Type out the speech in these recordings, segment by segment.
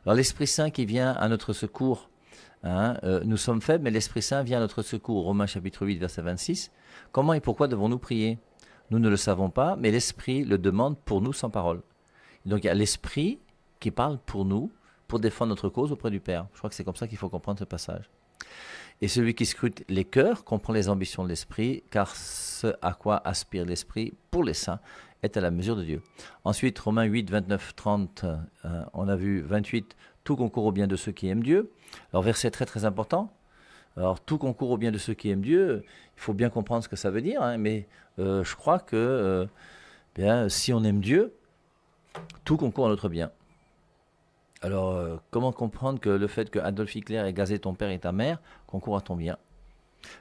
Alors l'Esprit Saint qui vient à notre secours, hein, nous sommes faibles, mais l'Esprit Saint vient à notre secours. Romains chapitre 8, verset 26. Comment et pourquoi devons-nous prier? Nous ne le savons pas, mais l'Esprit le demande pour nous sans parole. Donc il y a l'Esprit qui parle pour nous, pour défendre notre cause auprès du Père. Je crois que c'est comme ça qu'il faut comprendre ce passage. Et celui qui scrute les cœurs comprend les ambitions de l'Esprit, car ce à quoi aspire l'Esprit pour les saints est à la mesure de Dieu. Ensuite, Romains 8, 29, 30, on a vu 28, tout concourt au bien de ceux qui aiment Dieu. Alors verset très très important. Alors tout concourt au bien de ceux qui aiment Dieu, il faut bien comprendre ce que ça veut dire, hein, mais je crois que bien, si on aime Dieu, tout concourt à notre bien. Alors, comment comprendre que le fait que Adolf Hitler ait gazé ton père et ta mère concourt à ton bien?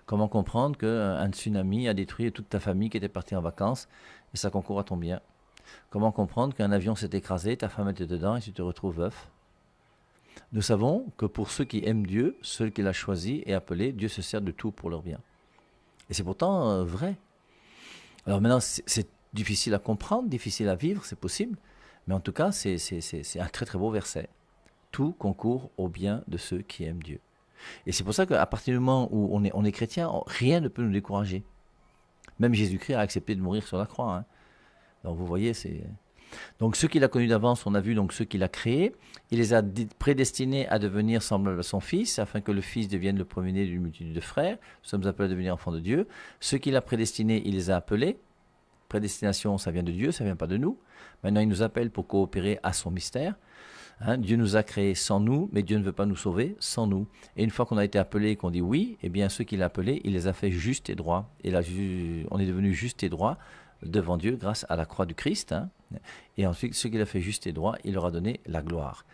Comment comprendre qu'un tsunami a détruit toute ta famille qui était partie en vacances et ça concourt à ton bien? Comment comprendre qu'un avion s'est écrasé, ta femme était dedans et tu te retrouves veuf? Nous savons que pour ceux qui aiment Dieu, ceux qu'il a choisis et appelés, Dieu se sert de tout pour leur bien. Et c'est pourtant vrai. Alors maintenant, c'est difficile à comprendre, difficile à vivre, c'est possible. Mais en tout cas, c'est un très très beau verset. Tout concourt au bien de ceux qui aiment Dieu. Et c'est pour ça qu'à partir du moment où on est chrétien, rien ne peut nous décourager. Même Jésus-Christ a accepté de mourir sur la croix. Hein. Donc vous voyez, c'est... Donc ceux qu'il a connus d'avance, on a vu donc ceux qu'il a créés. Il les a prédestinés à devenir semblables à son Fils, afin que le Fils devienne le premier-né d'une multitude de frères. Nous sommes appelés à devenir enfants de Dieu. Ceux qu'il a prédestinés, il les a appelés. Prédestination, ça vient de Dieu, ça ne vient pas de nous. Maintenant, il nous appelle pour coopérer à son mystère. Hein, Dieu nous a créés sans nous, mais Dieu ne veut pas nous sauver sans nous. Et une fois qu'on a été appelé et qu'on dit oui, eh bien ceux qu'il a appelés, il les a fait justes et droits. Et là, on est devenu justes et droits devant Dieu grâce à la croix du Christ. Hein. Et ensuite, ceux qu'il a fait justes et droits, il leur a donné la gloire.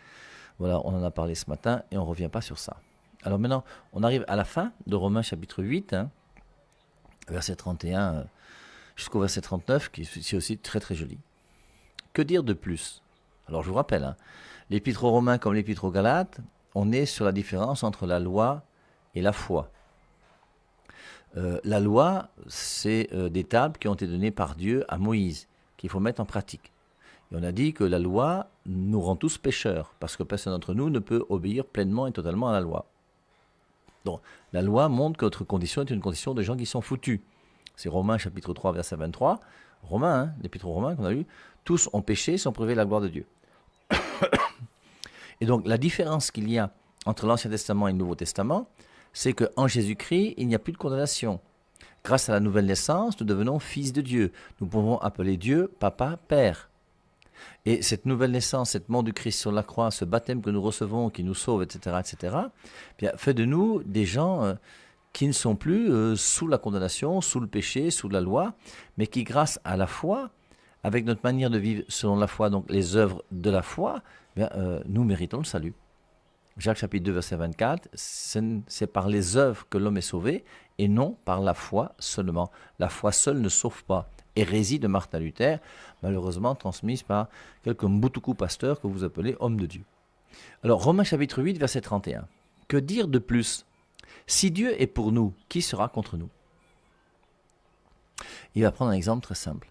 Voilà, on en a parlé ce matin et on ne revient pas sur ça. Alors maintenant, on arrive à la fin de Romains chapitre 8, hein, verset 31 jusqu'au verset 39, qui est aussi très très joli. Que dire de plus? Alors je vous rappelle, hein, l'épître aux Romains comme l'épître aux Galates, on est sur la différence entre la loi et la foi. La loi, c'est des tables qui ont été données par Dieu à Moïse, qu'il faut mettre en pratique. Et on a dit que la loi nous rend tous pécheurs, parce que personne d'entre nous ne peut obéir pleinement et totalement à la loi. Donc la loi montre que notre condition est une condition de gens qui sont foutus. C'est Romains chapitre 3, verset 23. Romains, hein, l'épître aux Romains qu'on a lu, tous ont péché, sont privés de la gloire de Dieu. Et donc la différence qu'il y a entre l'Ancien Testament et le Nouveau Testament, c'est qu'en Jésus-Christ, il n'y a plus de condamnation. Grâce à la nouvelle naissance, nous devenons fils de Dieu. Nous pouvons appeler Dieu Papa, Père. Et cette nouvelle naissance, cette mort du Christ sur la croix, ce baptême que nous recevons, qui nous sauve, etc., bien, fait de nous des gens qui ne sont plus sous la condamnation, sous le péché, sous la loi, mais qui, grâce à la foi, avec notre manière de vivre selon la foi, donc les œuvres de la foi, bien, nous méritons le salut. Jacques chapitre 2, verset 24, c'est par les œuvres que l'homme est sauvé, et non par la foi seulement. La foi seule ne sauve pas. Hérésie de Martin Luther, malheureusement transmise par quelques Mbutuku pasteurs que vous appelez hommes de Dieu. Alors, Romains chapitre 8, verset 31. Que dire de plus? Si Dieu est pour nous, qui sera contre nous? Il va prendre un exemple très simple.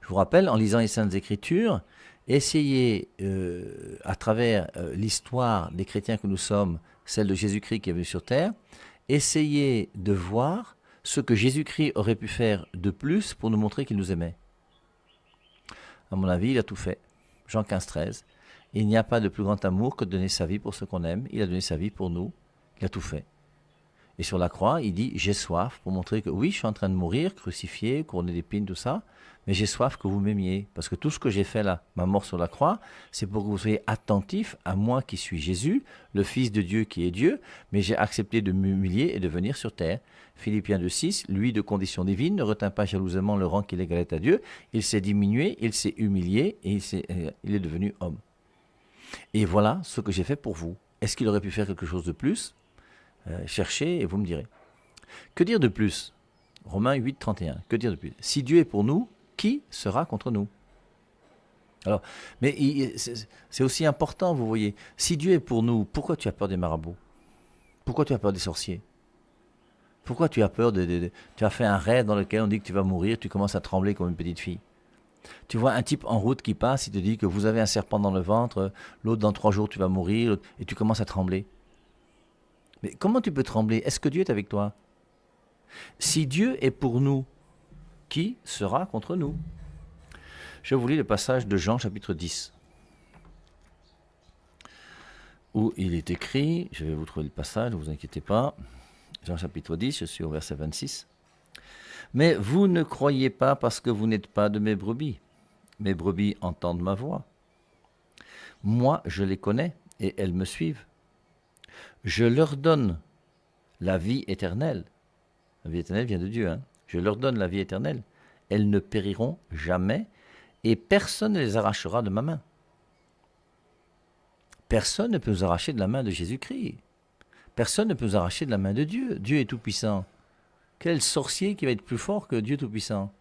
Je vous rappelle, en lisant les Saintes Écritures, essayez, à travers l'histoire des chrétiens que nous sommes, celle de Jésus-Christ qui est venu sur terre, essayez de voir ce que Jésus-Christ aurait pu faire de plus pour nous montrer qu'il nous aimait. À mon avis, il a tout fait. Jean 15, 13. Il n'y a pas de plus grand amour que de donner sa vie pour ceux qu'on aime. Il a donné sa vie pour nous. Il a tout fait. Et sur la croix, il dit « J'ai soif » pour montrer que oui, je suis en train de mourir, crucifié, couronné d'épines, tout ça, mais j'ai soif que vous m'aimiez. Parce que tout ce que j'ai fait là, ma mort sur la croix, c'est pour que vous soyez attentifs à moi qui suis Jésus, le Fils de Dieu qui est Dieu, mais j'ai accepté de m'humilier et de venir sur terre. Philippiens 2,6, lui de condition divine ne retint pas jalousement le rang qu'il égalait à Dieu, il s'est diminué, il s'est humilié et il est devenu homme. Et voilà ce que j'ai fait pour vous. Est-ce qu'il aurait pu faire quelque chose de plus ? Cherchez et vous me direz. Que dire de plus? Romains 8, 31. Que dire de plus? Si Dieu est pour nous, qui sera contre nous? Alors, mais c'est aussi important, vous voyez. Si Dieu est pour nous, pourquoi tu as peur des marabouts? Pourquoi tu as peur des sorciers? Pourquoi tu as peur tu as fait un rêve dans lequel on dit que tu vas mourir, tu commences à trembler comme une petite fille? Tu vois un type en route qui passe, il te dit que vous avez un serpent dans le ventre, l'autre dans 3 jours tu vas mourir, et tu commences à trembler. Mais comment tu peux trembler? Est-ce que Dieu est avec toi? Si Dieu est pour nous, qui sera contre nous? Je vous lis le passage de Jean chapitre 10, où il est écrit, je vais vous trouver le passage, ne vous inquiétez pas, Jean chapitre 10, je suis au verset 26. Mais vous ne croyez pas parce que vous n'êtes pas de mes brebis. Mes brebis entendent ma voix. Moi, je les connais et elles me suivent. Je leur donne la vie éternelle. La vie éternelle vient de Dieu. Je leur donne la vie éternelle. Elles ne périront jamais et personne ne les arrachera de ma main. Personne ne peut nous arracher de la main de Jésus-Christ. Personne ne peut nous arracher de la main de Dieu. Dieu est tout-puissant. Quel sorcier qui va être plus fort que Dieu tout-puissant?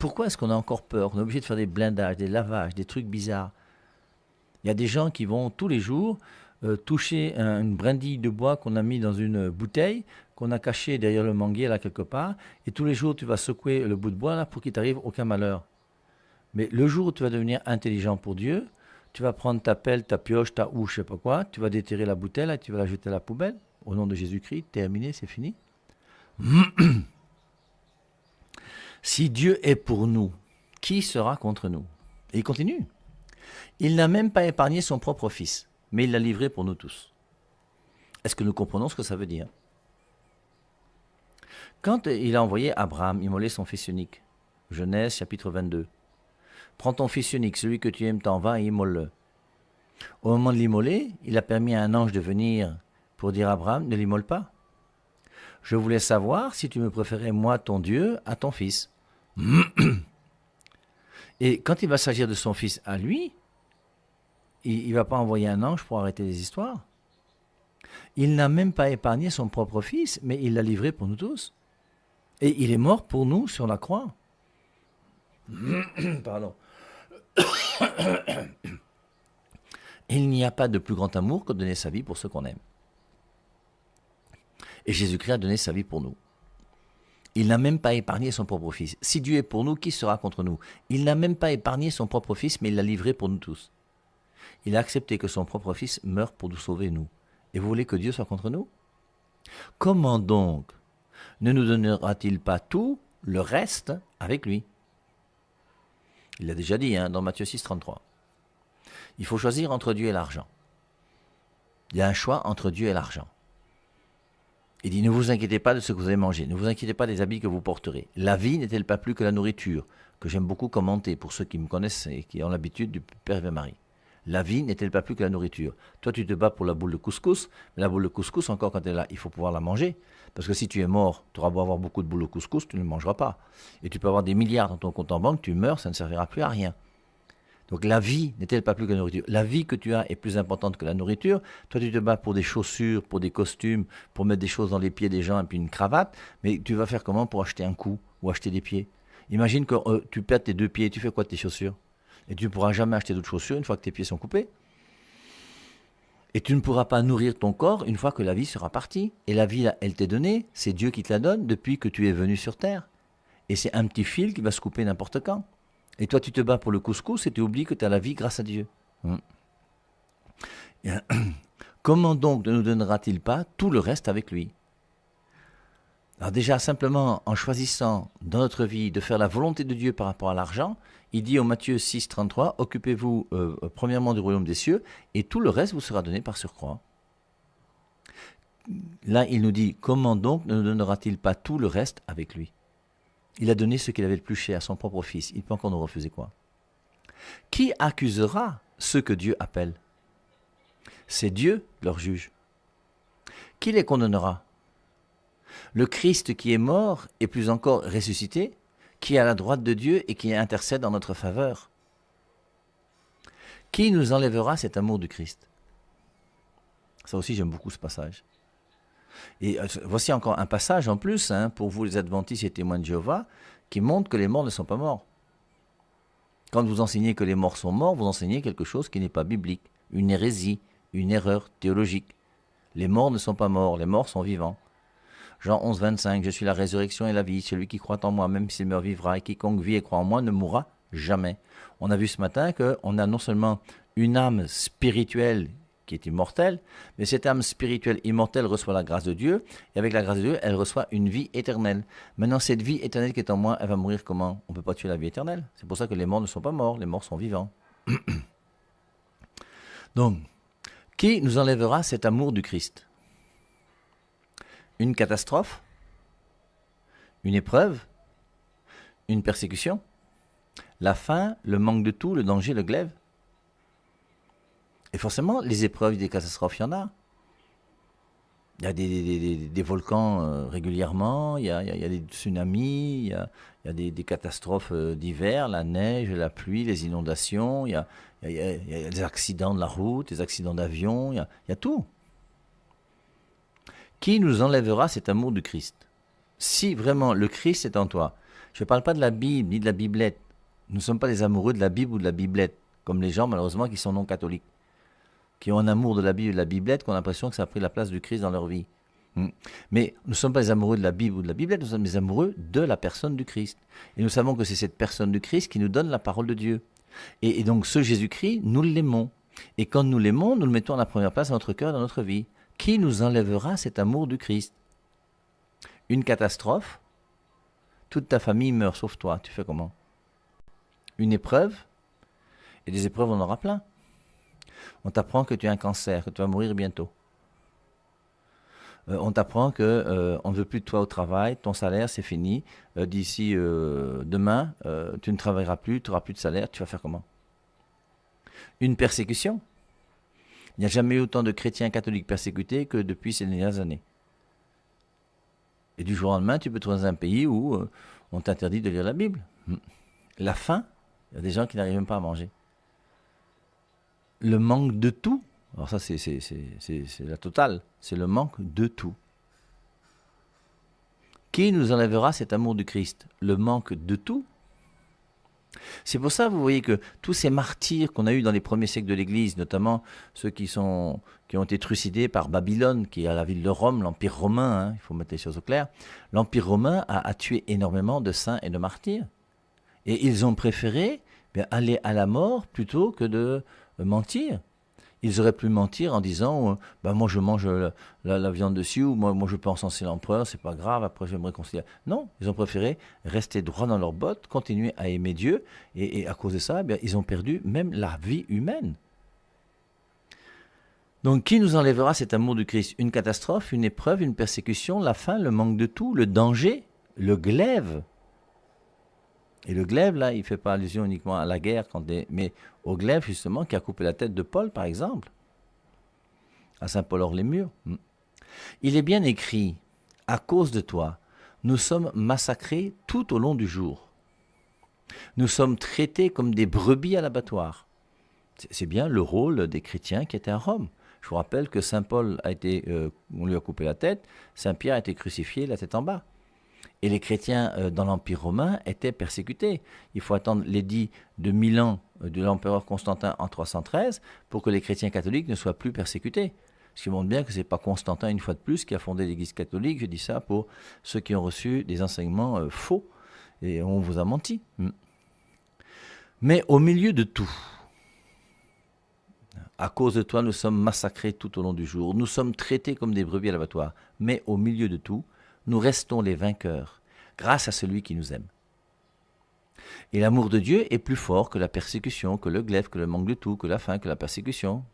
Pourquoi est-ce qu'on a encore peur? On est obligé de faire des blindages, des lavages, des trucs bizarres. Il y a des gens qui vont tous les jours toucher une brindille de bois qu'on a mis dans une bouteille, qu'on a caché derrière le manguier là quelque part, et tous les jours tu vas secouer le bout de bois là pour qu'il t'arrive aucun malheur. Mais le jour où tu vas devenir intelligent pour Dieu, tu vas prendre ta pelle, ta pioche, ta houe, je sais pas quoi, tu vas déterrer la bouteille là, tu vas la jeter à la poubelle, au nom de Jésus-Christ, terminé, c'est fini. Si Dieu est pour nous, qui sera contre nous? Et il continue. Il n'a même pas épargné son propre fils, mais il l'a livré pour nous tous. Est-ce que nous comprenons ce que ça veut dire? Quand il a envoyé Abraham immoler son fils unique, Genèse chapitre 22, prends ton fils unique, celui que tu aimes tant, va et immole-le. Au moment de l'immoler, il a permis à un ange de venir pour dire à Abraham, ne l'immole pas. Je voulais savoir si tu me préférais, moi, ton Dieu, à ton fils. Et quand il va s'agir de son fils à lui, il ne va pas envoyer un ange pour arrêter les histoires. Il n'a même pas épargné son propre fils, mais il l'a livré pour nous tous. Et il est mort pour nous sur la croix. Pardon. Il n'y a pas de plus grand amour que de donner sa vie pour ceux qu'on aime. Et Jésus-Christ a donné sa vie pour nous. Il n'a même pas épargné son propre fils. Si Dieu est pour nous, qui sera contre nous? Il n'a même pas épargné son propre fils, mais il l'a livré pour nous tous. Il a accepté que son propre fils meure pour nous sauver, nous. Et vous voulez que Dieu soit contre nous? Comment donc ne nous donnera-t-il pas tout le reste avec lui? Il l'a déjà dit dans Matthieu 6, 33. Il faut choisir entre Dieu et l'argent. Il y a un choix entre Dieu et l'argent. Il dit, ne vous inquiétez pas de ce que vous allez manger, ne vous inquiétez pas des habits que vous porterez. La vie n'est-elle pas plus que la nourriture, que j'aime beaucoup commenter pour ceux qui me connaissent et qui ont l'habitude du Père et Marie. La vie n'est-elle pas plus que la nourriture? Toi, tu te bats pour la boule de couscous, mais la boule de couscous, encore quand elle est là, il faut pouvoir la manger. Parce que si tu es mort, tu auras beau avoir beaucoup de boules de couscous, tu ne le mangeras pas. Et tu peux avoir des milliards dans ton compte en banque, tu meurs, ça ne servira plus à rien. Donc la vie n'est-elle pas plus que la nourriture? La vie que tu as est plus importante que la nourriture. Toi, tu te bats pour des chaussures, pour des costumes, pour mettre des choses dans les pieds des gens et puis une cravate. Mais tu vas faire comment pour acheter un cou ou acheter des pieds? Imagine que tu perds tes 2 pieds, tu fais quoi de tes chaussures? Et tu ne pourras jamais acheter d'autres chaussures une fois que tes pieds sont coupés. Et tu ne pourras pas nourrir ton corps une fois que la vie sera partie. Et la vie, elle t'est donnée, c'est Dieu qui te la donne depuis que tu es venu sur terre. Et c'est un petit fil qui va se couper n'importe quand. Et toi, tu te bats pour le couscous et tu oublies que tu as la vie grâce à Dieu. Comment donc ne nous donnera-t-il pas tout le reste avec lui? Alors déjà, simplement en choisissant dans notre vie de faire la volonté de Dieu par rapport à l'argent, il dit au Matthieu 6, 33, occupez-vous premièrement du royaume des cieux et tout le reste vous sera donné par surcroît. Là, il nous dit, comment donc ne nous donnera-t-il pas tout le reste avec lui? Il a donné ce qu'il avait le plus cher, son propre fils. Il peut encore nous refuser quoi? Qui accusera ceux que Dieu appelle? C'est Dieu, leur juge. Qui les condamnera? Le Christ qui est mort et plus encore ressuscité, qui est à la droite de Dieu et qui intercède en notre faveur. Qui nous enlèvera cet amour du Christ? Ça aussi, j'aime beaucoup ce passage. Et voici encore un passage en plus, pour vous les adventistes et témoins de Jéhovah, qui montre que les morts ne sont pas morts. Quand vous enseignez que les morts sont morts, vous enseignez quelque chose qui n'est pas biblique, une hérésie, une erreur théologique. Les morts ne sont pas morts, les morts sont vivants. Jean 11, 25, je suis la résurrection et la vie, celui qui croit en moi, même s'il meurt vivra, et quiconque vit et croit en moi ne mourra Jamais. On a vu ce matin qu'on a non seulement une âme spirituelle qui est immortelle, mais cette âme spirituelle immortelle reçoit la grâce de Dieu, et avec la grâce de Dieu, elle reçoit une vie éternelle. Maintenant, cette vie éternelle qui est en moi, elle va mourir comment? On ne peut pas tuer la vie éternelle. C'est pour ça que les morts ne sont pas morts, les morts sont vivants. Donc, qui nous enlèvera cet amour du Christ? Une catastrophe? Une épreuve? Une persécution? La faim, le manque de tout, le danger, le glaive? Et forcément, les épreuves, des catastrophes, il y en a. Il y a des volcans régulièrement, il y a des tsunamis, il y a des catastrophes d'hiver, la neige, la pluie, les inondations, il y a des accidents de la route, des accidents d'avion, il y a tout. Qui nous enlèvera cet amour du Christ? Si vraiment le Christ est en toi, je ne parle pas de la Bible ni de la Biblette. Nous ne sommes pas des amoureux de la Bible ou de la Biblette, comme les gens malheureusement qui sont non catholiques, qui ont un amour de la Bible et de la Biblette, qui ont l'impression que ça a pris la place du Christ dans leur vie. Mais nous ne sommes pas des amoureux de la Bible ou de la Biblette, nous sommes des amoureux de la personne du Christ. Et nous savons que c'est cette personne du Christ qui nous donne la parole de Dieu. Et donc ce Jésus-Christ, nous l'aimons. Et quand nous l'aimons, nous le mettons à la première place dans notre cœur, dans notre vie. Qui nous enlèvera cet amour du Christ? Une catastrophe, toute ta famille meurt sauf toi, tu fais comment? Une épreuve, et des épreuves on en aura plein. On t'apprend que tu as un cancer, que tu vas mourir bientôt. On t'apprend que on ne veut plus de toi au travail, ton salaire c'est fini, d'ici demain tu ne travailleras plus, tu n'auras plus de salaire, tu vas faire comment? Une persécution. Il n'y a jamais eu autant de chrétiens catholiques persécutés que depuis ces dernières années. Et du jour au lendemain, tu peux te trouver dans un pays où on t'interdit de lire la Bible. La faim, il y a des gens qui n'arrivent même pas à manger. Le manque de tout, alors ça c'est la totale, c'est le manque de tout. Qui nous enlèvera cet amour du Christ? Le manque de tout. C'est pour ça, vous voyez que tous ces martyrs qu'on a eus dans les premiers siècles de l'Église, notamment ceux qui ont été trucidés par Babylone, qui est à la ville de Rome, l'Empire romain, il faut mettre les choses au clair, l'Empire romain a tué énormément de saints et de martyrs. Et ils ont préféré aller à la mort plutôt que de mentir. Ils auraient pu mentir en disant moi je mange la viande de Sioux, moi je peux encenser l'empereur, c'est pas grave, après je vais me réconcilier. Non, ils ont préféré rester droit dans leurs bottes, continuer à aimer Dieu, et à cause de ça, ils ont perdu même la vie humaine. Donc qui nous enlèvera cet amour du Christ? Une catastrophe, une épreuve, une persécution, la faim, le manque de tout, le danger, le glaive. Et le glaive, là, il ne fait pas allusion uniquement à la guerre, mais au glaive, justement, qui a coupé la tête de Paul, par exemple, à Saint-Paul-Hors-les-Murs. Il est bien écrit, à cause de toi, nous sommes massacrés tout au long du jour. Nous sommes traités comme des brebis à l'abattoir. C'est bien le rôle des chrétiens qui étaient à Rome. Je vous rappelle que Saint Paul on lui a coupé la tête, Saint Pierre a été crucifié, la tête en bas. Et les chrétiens dans l'Empire romain étaient persécutés. Il faut attendre l'édit de Milan de l'empereur Constantin en 313 pour que les chrétiens catholiques ne soient plus persécutés. Ce qui montre bien que ce n'est pas Constantin, une fois de plus, qui a fondé l'Église catholique. Je dis ça pour ceux qui ont reçu des enseignements faux et on vous a menti. Mais au milieu de tout, à cause de toi, nous sommes massacrés tout au long du jour. Nous sommes traités comme des brebis à l'abattoir. Mais au milieu de tout, nous restons les vainqueurs, grâce à celui qui nous aime. Et l'amour de Dieu est plus fort que la persécution, que le glaive, que le manque de tout, que la faim, que la persécution.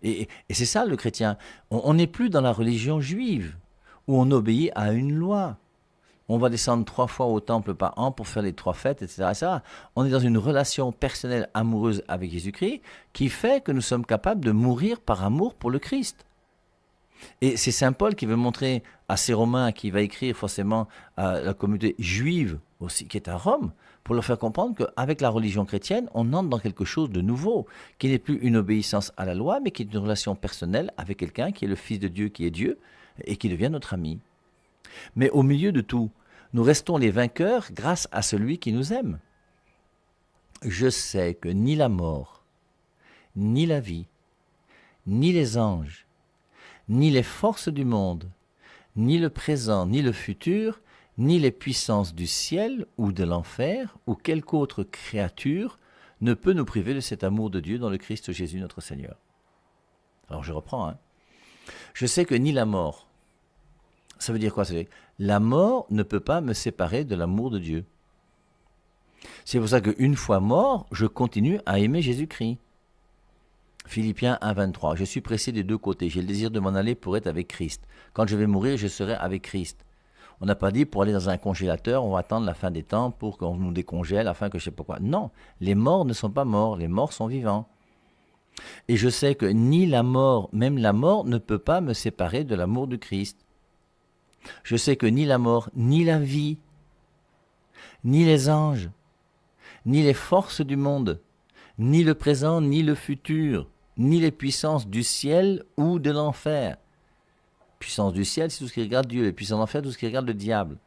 Et c'est ça le chrétien. On n'est plus dans la religion juive, où on obéit à une loi. On va descendre 3 fois au temple par an pour faire les 3 fêtes, etc., etc. On est dans une relation personnelle amoureuse avec Jésus-Christ qui fait que nous sommes capables de mourir par amour pour le Christ. Et c'est Saint Paul qui veut montrer à ces Romains, qui va écrire forcément à la communauté juive aussi, qui est à Rome, pour leur faire comprendre qu'avec la religion chrétienne, on entre dans quelque chose de nouveau, qui n'est plus une obéissance à la loi, mais qui est une relation personnelle avec quelqu'un qui est le Fils de Dieu, qui est Dieu, et qui devient notre ami. Mais au milieu de tout, nous restons les vainqueurs grâce à celui qui nous aime. Je sais que ni la mort, ni la vie, ni les anges, ni les forces du monde, ni le présent, ni le futur, ni les puissances du ciel ou de l'enfer, ou quelque autre créature ne peut nous priver de cet amour de Dieu dans le Christ Jésus notre Seigneur. Alors je reprends. Je sais que ni la mort, ça veut dire quoi? Ça veut dire, la mort ne peut pas me séparer de l'amour de Dieu. C'est pour ça qu'une fois mort, je continue à aimer Jésus-Christ. Philippiens 1, 23. Je suis pressé des deux côtés. J'ai le désir de m'en aller pour être avec Christ. Quand je vais mourir, je serai avec Christ. On n'a pas dit pour aller dans un congélateur, on va attendre la fin des temps pour qu'on nous décongèle afin que je ne sais pas quoi. Non, les morts ne sont pas morts, les morts sont vivants. Et je sais que ni la mort, même la mort, ne peut pas me séparer de l'amour de Christ. Je sais que ni la mort, ni la vie, ni les anges, ni les forces du monde, ni le présent, ni le futur, ni les puissances du ciel ou de l'enfer. Puissance du ciel, c'est tout ce qui regarde Dieu. Les puissances de l'enfer, tout ce qui regarde le diable.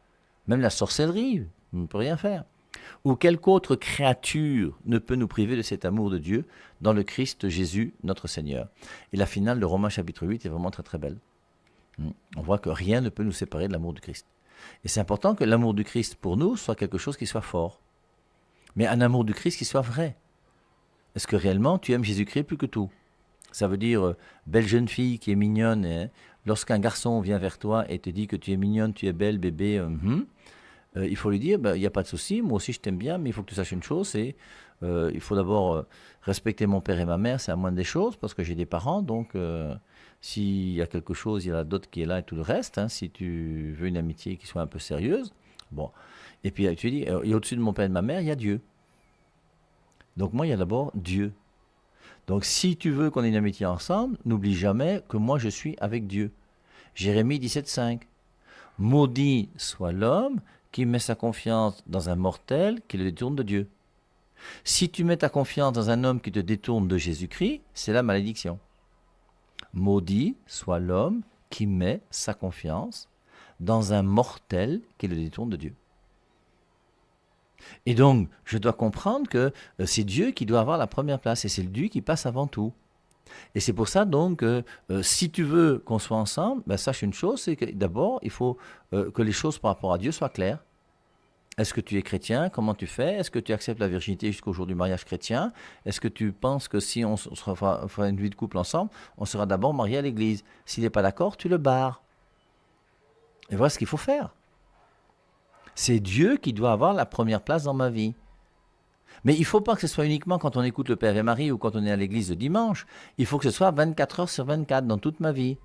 Même la sorcellerie, on ne peut rien faire. Ou quelque autre créature ne peut nous priver de cet amour de Dieu dans le Christ Jésus, notre Seigneur. Et la finale de Romains chapitre 8 est vraiment très très belle. On voit que rien ne peut nous séparer de l'amour du Christ. Et c'est important que l'amour du Christ pour nous soit quelque chose qui soit fort. Mais un amour du Christ qui soit vrai. Est-ce que réellement tu aimes Jésus-Christ plus que tout? Ça veut dire, belle jeune fille qui est mignonne, hein, lorsqu'un garçon vient vers toi et te dit que tu es mignonne, tu es belle, bébé, il faut lui dire, il n'y a pas de souci, moi aussi je t'aime bien, mais il faut que tu saches une chose, c'est il faut d'abord respecter mon père et ma mère, c'est la moindre des choses, parce que j'ai des parents, donc s'il y a quelque chose, il y a la dot qui est là et tout le reste, hein, si tu veux une amitié qui soit un peu sérieuse, bon. Et puis tu dis, et au-dessus de mon père et de ma mère, il y a Dieu. Donc moi, il y a d'abord Dieu. Donc si tu veux qu'on ait une amitié ensemble, n'oublie jamais que moi je suis avec Dieu. Jérémie 17,5. Maudit soit l'homme qui met sa confiance dans un mortel qui le détourne de Dieu. Si tu mets ta confiance dans un homme qui te détourne de Jésus-Christ, c'est la malédiction. Maudit soit l'homme qui met sa confiance dans un mortel qui le détourne de Dieu. Et donc, je dois comprendre que c'est Dieu qui doit avoir la première place et c'est Dieu qui passe avant tout. Et c'est pour ça donc que si tu veux qu'on soit ensemble, sache une chose, c'est que d'abord, il faut que les choses par rapport à Dieu soient claires. Est-ce que tu es chrétien? Comment tu fais? Est-ce que tu acceptes la virginité jusqu'au jour du mariage chrétien? Est-ce que tu penses que si on fera une vie de couple ensemble, on sera d'abord marié à l'église? S'il n'est pas d'accord, tu le barres. Et voilà ce qu'il faut faire. C'est Dieu qui doit avoir la première place dans ma vie. Mais il ne faut pas que ce soit uniquement quand on écoute le Père et Marie ou quand on est à l'église le dimanche. Il faut que ce soit 24 heures sur 24 dans toute ma vie.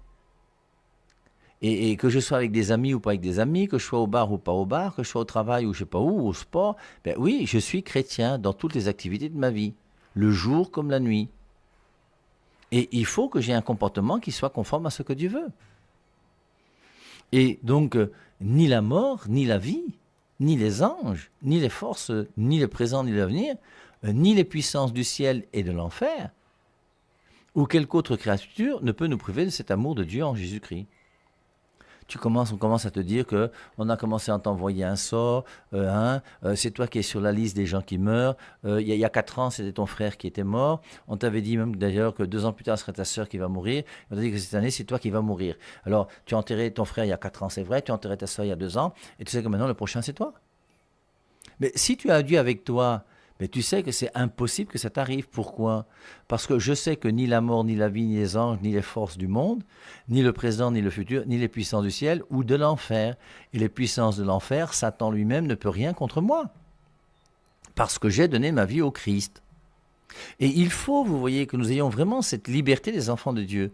Et que je sois avec des amis ou pas avec des amis, que je sois au bar ou pas au bar, que je sois au travail ou je ne sais pas où, au sport, oui, je suis chrétien dans toutes les activités de ma vie, le jour comme la nuit. Et il faut que j'ai un comportement qui soit conforme à ce que Dieu veut. Et donc, ni la mort, ni la vie, ni les anges, ni les forces, ni le présent, ni l'avenir, ni les puissances du ciel et de l'enfer, ou quelque autre créature ne peut nous priver de cet amour de Dieu en Jésus-Christ. On commence à te dire que on a commencé à t'envoyer un sort, c'est toi qui es sur la liste des gens qui meurent, il y a 4 ans c'était ton frère qui était mort, on t'avait dit même d'ailleurs que 2 ans plus tard ce serait ta sœur qui va mourir, on t'a dit que cette année c'est toi qui vas mourir. Alors tu as enterré ton frère il y a 4 ans, c'est vrai, tu as enterré ta sœur il y a 2 ans, et tu sais que maintenant le prochain c'est toi. Mais si tu as Dieu avec toi, mais tu sais que c'est impossible que ça t'arrive. Pourquoi? Parce que je sais que ni la mort, ni la vie, ni les anges, ni les forces du monde, ni le présent, ni le futur, ni les puissances du ciel ou de l'enfer. Et les puissances de l'enfer, Satan lui-même ne peut rien contre moi. Parce que j'ai donné ma vie au Christ. Et il faut, vous voyez, que nous ayons vraiment cette liberté des enfants de Dieu.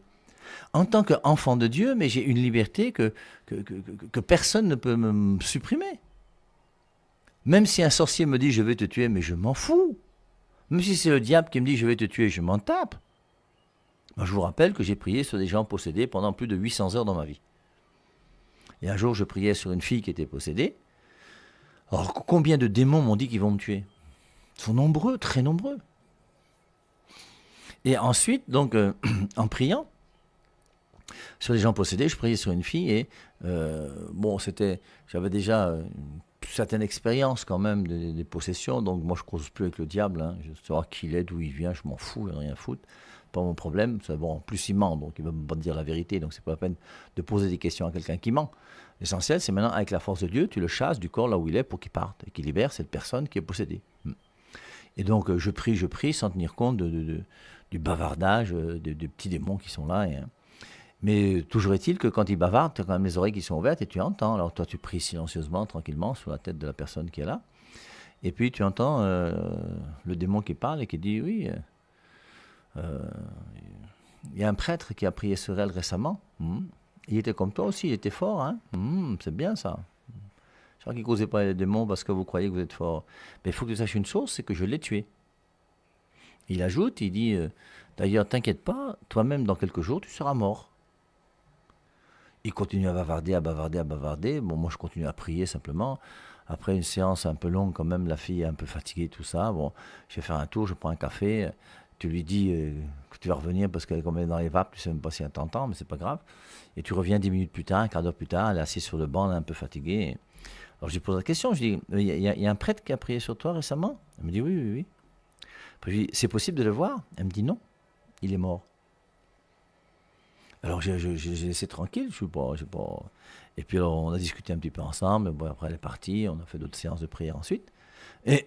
En tant qu'enfant de Dieu, mais j'ai une liberté que personne ne peut me supprimer. Même si un sorcier me dit « je vais te tuer », mais je m'en fous. Même si c'est le diable qui me dit « je vais te tuer », je m'en tape. Moi, je vous rappelle que j'ai prié sur des gens possédés pendant plus de 800 heures dans ma vie. Et un jour, je priais sur une fille qui était possédée. Alors, combien de démons m'ont dit qu'ils vont me tuer? Ils sont nombreux, très nombreux. Et ensuite, donc, en priant sur les gens possédés, je priais sur une fille et, j'avais déjà certaines expériences quand même des possessions, donc moi je ne cause plus avec le diable, je sais pas qui il est, d'où il vient, je m'en fous, je n'ai rien à foutre. pas mon problème. Bon, en plus, il ment, donc il ne va pas me dire la vérité, donc c'est pas la peine de poser des questions à quelqu'un qui ment. L'essentiel, c'est maintenant, avec la force de Dieu, tu le chasses du corps là où il est pour qu'il parte et qu'il libère cette personne qui est possédée. Et donc, je prie, sans tenir compte du bavardage des petits démons qui sont là. Mais toujours est-il que quand il bavarde, tu as quand même les oreilles qui sont ouvertes et tu entends. Alors toi, tu pries silencieusement, tranquillement, sur la tête de la personne qui est là. Et puis tu entends le démon qui parle et qui dit, oui, il y a un prêtre qui a prié sur elle récemment. Il était comme toi aussi, il était fort. Hein. C'est bien ça. Je crois qu'il ne causait pas les démons parce que vous croyez que vous êtes fort. Mais il faut que tu saches une chose, c'est que je l'ai tué. Il ajoute, il dit, d'ailleurs, t'inquiète pas, toi-même, dans quelques jours, tu seras mort. Il continue à bavarder, à bavarder, à bavarder. Bon, moi, je continue à prier simplement. Après une séance un peu longue, quand même, la fille est un peu fatiguée, tout ça. Bon, je vais faire un tour, je prends un café. Tu lui dis que tu vas revenir parce qu'elle est comme elle est dans les vapes, tu sais même pas si elle t'entend, mais c'est pas grave. Et tu reviens 10 minutes plus tard, un quart d'heure plus tard, elle est assise sur le banc, elle est un peu fatiguée. Alors, je lui pose la question, je dis, il y a un prêtre qui a prié sur toi récemment? Elle me dit, oui, oui, oui. Après, je lui dis, c'est possible de le voir? Elle me dit, non, il est mort. Alors j'ai laissé tranquille, je sais pas. Et puis alors, on a discuté un petit peu ensemble, bon, après elle est partie, on a fait d'autres séances de prière ensuite. Et,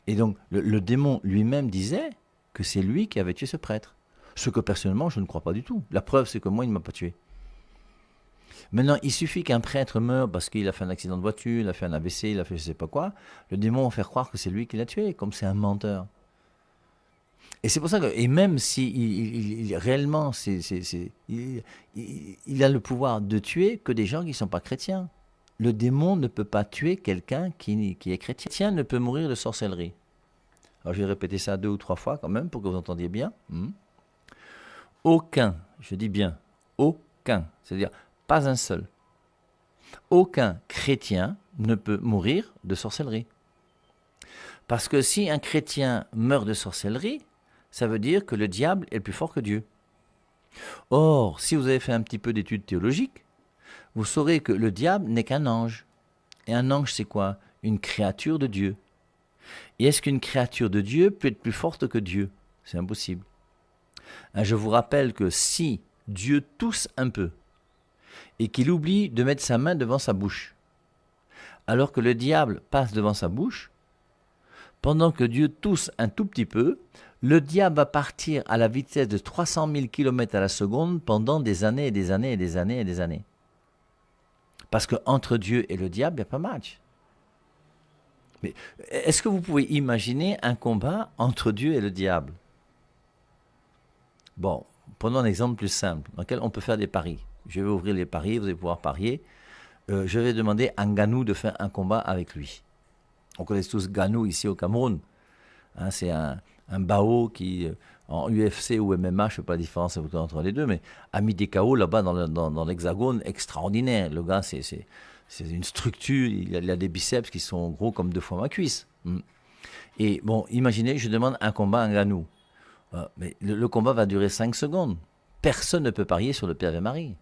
et donc le démon lui-même disait que c'est lui qui avait tué ce prêtre. Ce que personnellement je ne crois pas du tout. La preuve c'est que moi il ne m'a pas tué. Maintenant il suffit qu'un prêtre meure parce qu'il a fait un accident de voiture, il a fait un AVC, il a fait je sais pas quoi, le démon va faire croire que c'est lui qui l'a tué, comme c'est un menteur. Et c'est pour ça que, et même si réellement, il a le pouvoir de tuer que des gens qui ne sont pas chrétiens. Le démon ne peut pas tuer quelqu'un qui est chrétien, ne peut mourir de sorcellerie. Alors je vais répéter ça 2 ou 3 fois quand même pour que vous entendiez bien. Aucun, je dis bien, aucun, c'est-à-dire pas un seul, aucun chrétien ne peut mourir de sorcellerie. Parce que si un chrétien meurt de sorcellerie, ça veut dire que le diable est plus fort que Dieu. Or, si vous avez fait un petit peu d'études théologiques, vous saurez que le diable n'est qu'un ange. Et un ange, c'est quoi? Une créature de Dieu. Et est-ce qu'une créature de Dieu peut être plus forte que Dieu? C'est impossible. Je vous rappelle que si Dieu tousse un peu et qu'il oublie de mettre sa main devant sa bouche, alors que le diable passe devant sa bouche, pendant que Dieu tousse un tout petit peu, le diable va partir à la vitesse de 300 000 km à la seconde pendant des années et des années et des années et des années. Parce qu'entre Dieu et le diable, il n'y a pas match. Mais est-ce que vous pouvez imaginer un combat entre Dieu et le diable? Bon, prenons un exemple plus simple, dans lequel on peut faire des paris. Je vais ouvrir les paris, vous allez pouvoir parier. Je vais demander à Ngannou de faire un combat avec lui. On connaît tous Ngannou ici au Cameroun. Hein, c'est un Bao qui, en UFC ou MMA, je ne fais pas la différence entre les deux, mais a mis des KO là-bas dans l'hexagone extraordinaire. Le gars, c'est une structure, il a des biceps qui sont gros comme 2 fois ma cuisse. Et bon, imaginez, je demande un combat à Ngannou. Mais le combat va durer 5 secondes. Personne ne peut parier sur le Pierre et Marie.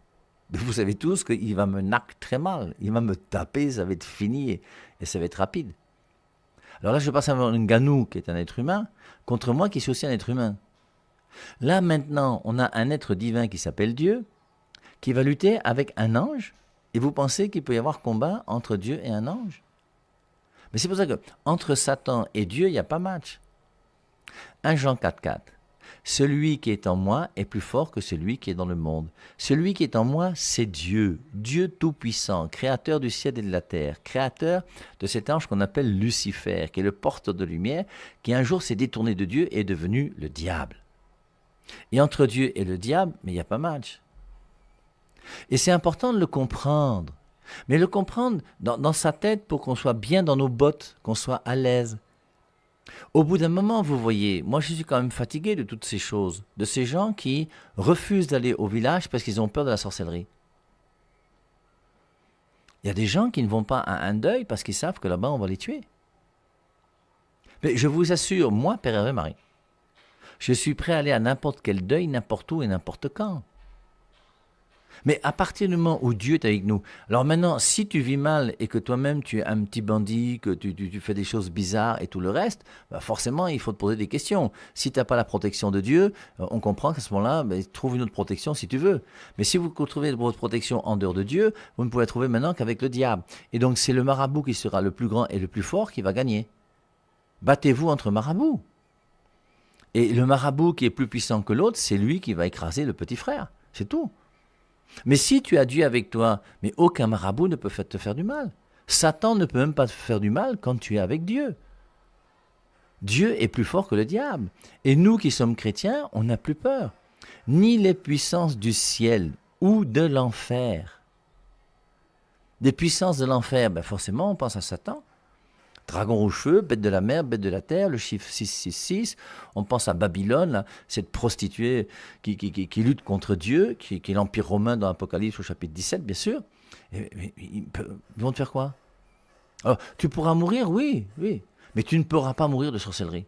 Mais vous savez tous qu'il va me knock très mal. Il va me taper, ça va être fini et ça va être rapide. Alors là, je passe à un Ngannou qui est un être humain, contre moi qui suis aussi un être humain. Là, maintenant, on a un être divin qui s'appelle Dieu, qui va lutter avec un ange, et vous pensez qu'il peut y avoir combat entre Dieu et un ange? Mais c'est pour ça que entre Satan et Dieu, il n'y a pas match. 1 Jean 4,4. Celui qui est en moi est plus fort que celui qui est dans le monde. Celui qui est en moi, c'est Dieu, Dieu tout-puissant, créateur du ciel et de la terre, créateur de cet ange qu'on appelle Lucifer, qui est le porteur de lumière, qui un jour s'est détourné de Dieu et est devenu le diable. Et entre Dieu et le diable, mais il n'y a pas match. Et c'est important de le comprendre, mais le comprendre dans sa tête pour qu'on soit bien dans nos bottes, qu'on soit à l'aise. Au bout d'un moment, vous voyez, moi je suis quand même fatigué de toutes ces choses, de ces gens qui refusent d'aller au village parce qu'ils ont peur de la sorcellerie. Il y a des gens qui ne vont pas à un deuil parce qu'ils savent que là-bas on va les tuer. Mais je vous assure, moi, Père Hervé Marie, je suis prêt à aller à n'importe quel deuil, n'importe où et n'importe quand. Mais à partir du moment où Dieu est avec nous, alors maintenant, si tu vis mal et que toi-même tu es un petit bandit, que tu fais des choses bizarres et tout le reste, bah forcément, il faut te poser des questions. Si tu n'as pas la protection de Dieu, on comprend qu'à ce moment-là, bah, trouve une autre protection si tu veux. Mais si vous trouvez votre protection en dehors de Dieu, vous ne pouvez la trouver maintenant qu'avec le diable. Et donc, c'est le marabout qui sera le plus grand et le plus fort qui va gagner. Battez-vous entre marabouts. Et le marabout qui est plus puissant que l'autre, c'est lui qui va écraser le petit frère. C'est tout. Mais si tu as Dieu avec toi, mais aucun marabout ne peut te faire du mal. Satan ne peut même pas te faire du mal quand tu es avec Dieu. Dieu est plus fort que le diable. Et nous qui sommes chrétiens, on n'a plus peur. Ni les puissances du ciel ou de l'enfer. Des puissances de l'enfer, ben forcément on pense à Satan. Dragon rouge-feu, bête de la mer, bête de la terre, le chiffre 666. On pense à Babylone, là, cette prostituée qui lutte contre Dieu, qui est l'Empire romain dans l'Apocalypse au chapitre 17, bien sûr. Ils vont te faire quoi? Alors, tu pourras mourir, oui, mais tu ne pourras pas mourir de sorcellerie.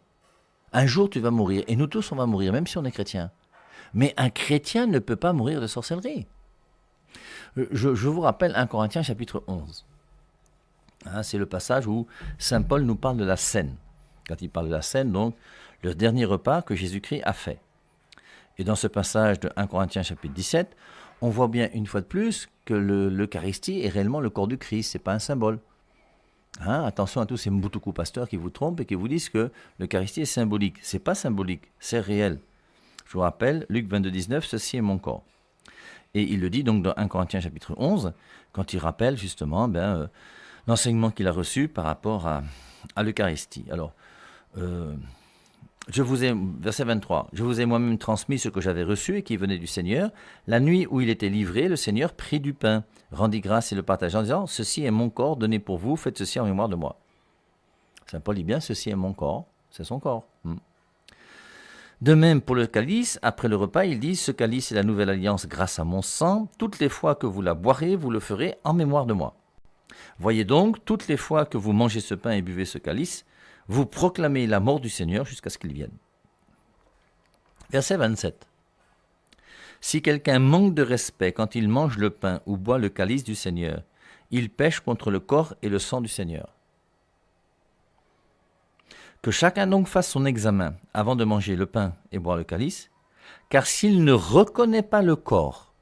Un jour, tu vas mourir, et nous tous, on va mourir, même si on est chrétien. Mais un chrétien ne peut pas mourir de sorcellerie. Je vous rappelle 1 Corinthiens chapitre 11. C'est le passage où saint Paul nous parle de la cène. Quand il parle de la cène, donc, le dernier repas que Jésus-Christ a fait. Et dans ce passage de 1 Corinthiens chapitre 17, on voit bien une fois de plus que l'Eucharistie est réellement le corps du Christ, ce n'est pas un symbole. Attention à tous ces Mbutuku pasteurs qui vous trompent et qui vous disent que l'Eucharistie est symbolique. Ce n'est pas symbolique, c'est réel. Je vous rappelle, Luc 22, 19, ceci est mon corps. Et il le dit donc dans 1 Corinthiens chapitre 11, quand il rappelle justement l'enseignement qu'il a reçu par rapport à l'Eucharistie. Alors, verset 23, je vous ai moi-même transmis ce que j'avais reçu et qui venait du Seigneur. La nuit où il était livré, le Seigneur prit du pain, rendit grâce et le partagea en disant, ceci est mon corps donné pour vous, faites ceci en mémoire de moi. Saint Paul dit bien, ceci est mon corps, c'est son corps. De même pour le calice, après le repas, il dit, ce calice est la nouvelle alliance grâce à mon sang, toutes les fois que vous la boirez, vous le ferez en mémoire de moi. Voyez donc, toutes les fois que vous mangez ce pain et buvez ce calice, vous proclamez la mort du Seigneur jusqu'à ce qu'il vienne. Verset 27. Si quelqu'un manque de respect quand il mange le pain ou boit le calice du Seigneur, il pêche contre le corps et le sang du Seigneur. Que chacun donc fasse son examen avant de manger le pain et boire le calice, car s'il ne reconnaît pas le corps,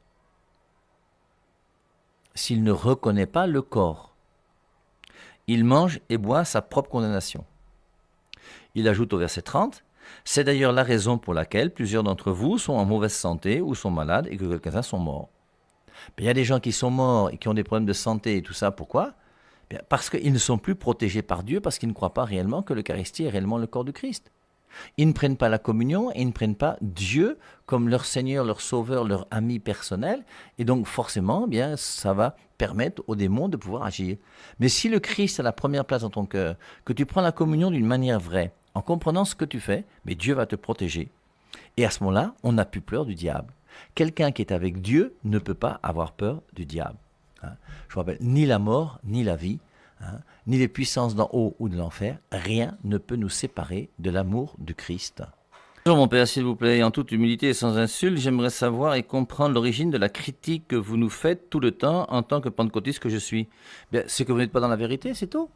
il mange et boit sa propre condamnation. Il ajoute au verset 30, « C'est d'ailleurs la raison pour laquelle plusieurs d'entre vous sont en mauvaise santé ou sont malades et que quelques-uns sont morts. » Il y a des gens qui sont morts et qui ont des problèmes de santé et tout ça, pourquoi? Parce qu'ils ne sont plus protégés par Dieu, parce qu'ils ne croient pas réellement que l'Eucharistie est réellement le corps du Christ. Ils ne prennent pas la communion et ils ne prennent pas Dieu comme leur Seigneur, leur Sauveur, leur ami personnel. Et donc forcément, ça va permettre aux démons de pouvoir agir. Mais si le Christ a la première place dans ton cœur, que tu prends la communion d'une manière vraie, en comprenant ce que tu fais, mais Dieu va te protéger. Et à ce moment-là, on n'a plus peur du diable. Quelqu'un qui est avec Dieu ne peut pas avoir peur du diable. Je vous rappelle, ni la mort, ni la vie, ni les puissances d'en haut ou de l'enfer, rien ne peut nous séparer de l'amour du Christ. Bonjour mon Père, s'il vous plaît, en toute humilité et sans insulte, j'aimerais savoir et comprendre l'origine de la critique que vous nous faites tout le temps en tant que pentecôtiste que je suis. C'est que vous n'êtes pas dans la vérité, c'est tout.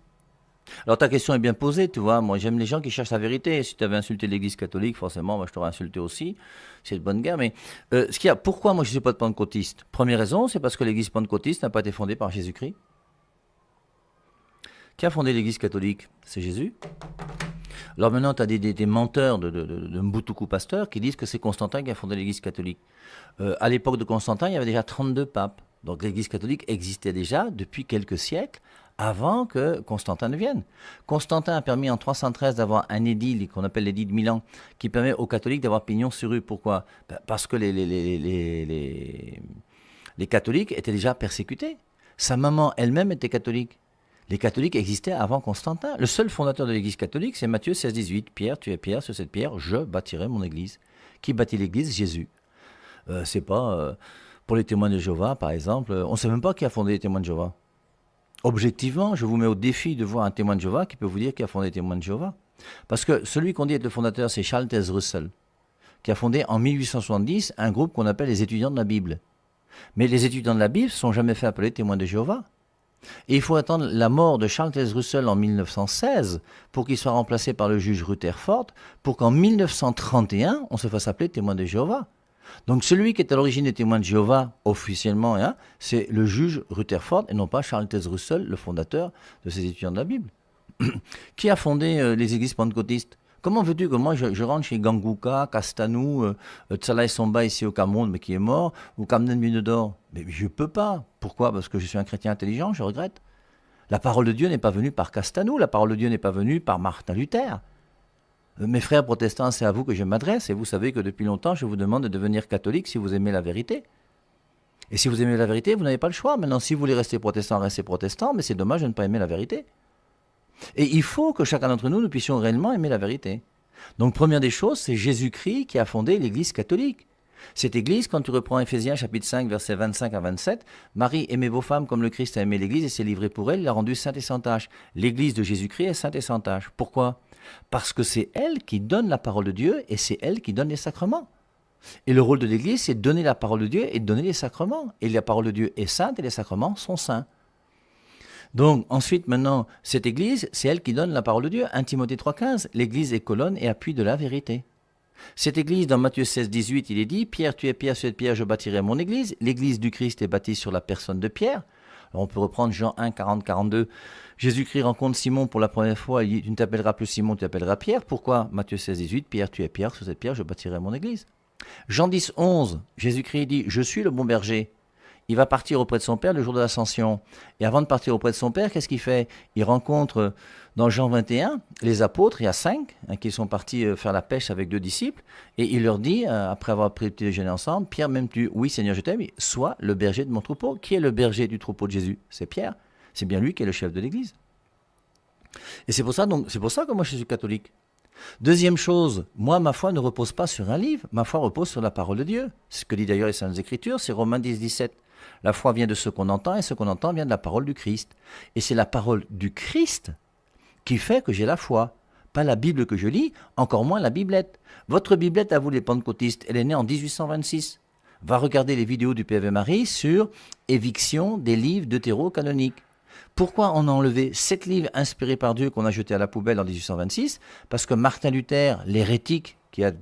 Alors ta question est bien posée, tu vois, moi j'aime les gens qui cherchent la vérité. Si tu avais insulté l'Église catholique, forcément, moi je t'aurais insulté aussi, c'est de bonne guerre. Mais pourquoi moi je ne suis pas de pentecôtiste? Première raison, c'est parce que l'Église pentecôtiste n'a pas été fondée par Jésus-Christ. Qui a fondé l'Église catholique? C'est Jésus. Alors maintenant, tu as des menteurs de Mbutuku pasteurs qui disent que c'est Constantin qui a fondé l'Église catholique. À l'époque de Constantin, il y avait déjà 32 papes. Donc l'Église catholique existait déjà depuis quelques siècles avant que Constantin ne vienne. Constantin a permis en 313 d'avoir un édit qu'on appelle l'édit de Milan, qui permet aux catholiques d'avoir pignon sur rue. Pourquoi? Parce que les catholiques étaient déjà persécutés. Sa maman elle-même était catholique. Les catholiques existaient avant Constantin. Le seul fondateur de l'église catholique, c'est Matthieu 16, 18. Pierre, tu es Pierre, sur cette pierre, je bâtirai mon église. Qui bâtit l'église? Jésus. C'est pas... pour les témoins de Jéhovah, par exemple, on ne sait même pas qui a fondé les témoins de Jéhovah. Objectivement, je vous mets au défi de voir un témoin de Jéhovah qui peut vous dire qui a fondé les témoins de Jéhovah. Parce que celui qu'on dit être le fondateur, c'est Charles Taze Russell, qui a fondé en 1870 un groupe qu'on appelle les étudiants de la Bible. Mais les étudiants de la Bible ne sont jamais fait appeler témoins de Jéhovah. Et il faut attendre la mort de Charles Taze Russell en 1916 pour qu'il soit remplacé par le juge Rutherford, pour qu'en 1931, on se fasse appeler témoin de Jéhovah. Donc celui qui est à l'origine des témoins de Jéhovah, officiellement, hein, c'est le juge Rutherford et non pas Charles Taze Russell, le fondateur de ces étudiants de la Bible. Qui a fondé les églises pentecôtistes? Comment veux-tu que moi je rentre chez Ganguka, Castanou, Tsalaï Somba ici au Cameroun, mais qui est mort, ou Camden Minedor? Mais je ne peux pas. Pourquoi? Parce que je suis un chrétien intelligent, je regrette. La parole de Dieu n'est pas venue par Castanou, la parole de Dieu n'est pas venue par Martin Luther. Mes frères protestants, c'est à vous que je m'adresse, et vous savez que depuis longtemps, je vous demande de devenir catholique si vous aimez la vérité. Et si vous aimez la vérité, vous n'avez pas le choix. Maintenant, si vous voulez rester protestant, restez protestant, mais c'est dommage de ne pas aimer la vérité. Et il faut que chacun d'entre nous, nous puissions réellement aimer la vérité. Donc, première des choses, c'est Jésus-Christ qui a fondé l'Église catholique. Cette Église, quand tu reprends Éphésiens chapitre 5, versets 25 à 27, Marie, aimez vos femmes comme le Christ a aimé l'Église et s'est livré pour elle, l'a rendue sainte et sans tache. L'Église de Jésus-Christ est sainte et sans tache. Pourquoi? Parce que c'est elle qui donne la parole de Dieu et c'est elle qui donne les sacrements. Et le rôle de l'Église, c'est de donner la parole de Dieu et de donner les sacrements. Et la parole de Dieu est sainte et les sacrements sont saints. Donc, ensuite, maintenant, cette Église, c'est elle qui donne la parole de Dieu. 1 Timothée 3,15, l'Église est colonne et appui de la vérité. Cette Église, dans Matthieu 16, 18, il est dit, Pierre, tu es Pierre, sur cette pierre, je bâtirai mon Église. L'Église du Christ est bâtie sur la personne de Pierre. Alors, on peut reprendre Jean 1, 40, 42. Jésus-Christ rencontre Simon pour la première fois. Il dit, tu ne t'appelleras plus Simon, tu t'appelleras Pierre. Pourquoi? Matthieu 16, 18, Pierre, tu es Pierre, sur cette pierre, je bâtirai mon Église. Jean 10, 11, Jésus-Christ dit, je suis le bon berger. Il va partir auprès de son Père le jour de l'Ascension. Et avant de partir auprès de son Père, qu'est-ce qu'il fait? Il rencontre dans Jean 21 les apôtres, il y a 5 qui sont partis faire la pêche avec 2 disciples. Et il leur dit, après avoir pris le petit déjeuner ensemble, Pierre, m'aimes-tu? Oui, Seigneur, je t'aime. Sois le berger de mon troupeau. Qui est le berger du troupeau de Jésus? C'est Pierre. C'est bien lui qui est le chef de l'Église. Et c'est pour ça que moi je suis catholique. Deuxième chose, moi ma foi ne repose pas sur un livre, ma foi repose sur la parole de Dieu. C'est ce que dit d'ailleurs les Saintes Écritures, c'est Romains 10, 17. La foi vient de ce qu'on entend et ce qu'on entend vient de la parole du Christ. Et c'est la parole du Christ qui fait que j'ai la foi. Pas la Bible que je lis, encore moins la Biblette. Votre Biblette, à vous les pentecôtistes, elle est née en 1826. Va regarder les vidéos du PV Marie sur éviction des livres deutéro-canoniques. Pourquoi on a enlevé 7 livres inspirés par Dieu qu'on a jetés à la poubelle en 1826? Parce que Martin Luther, l'hérétique qui a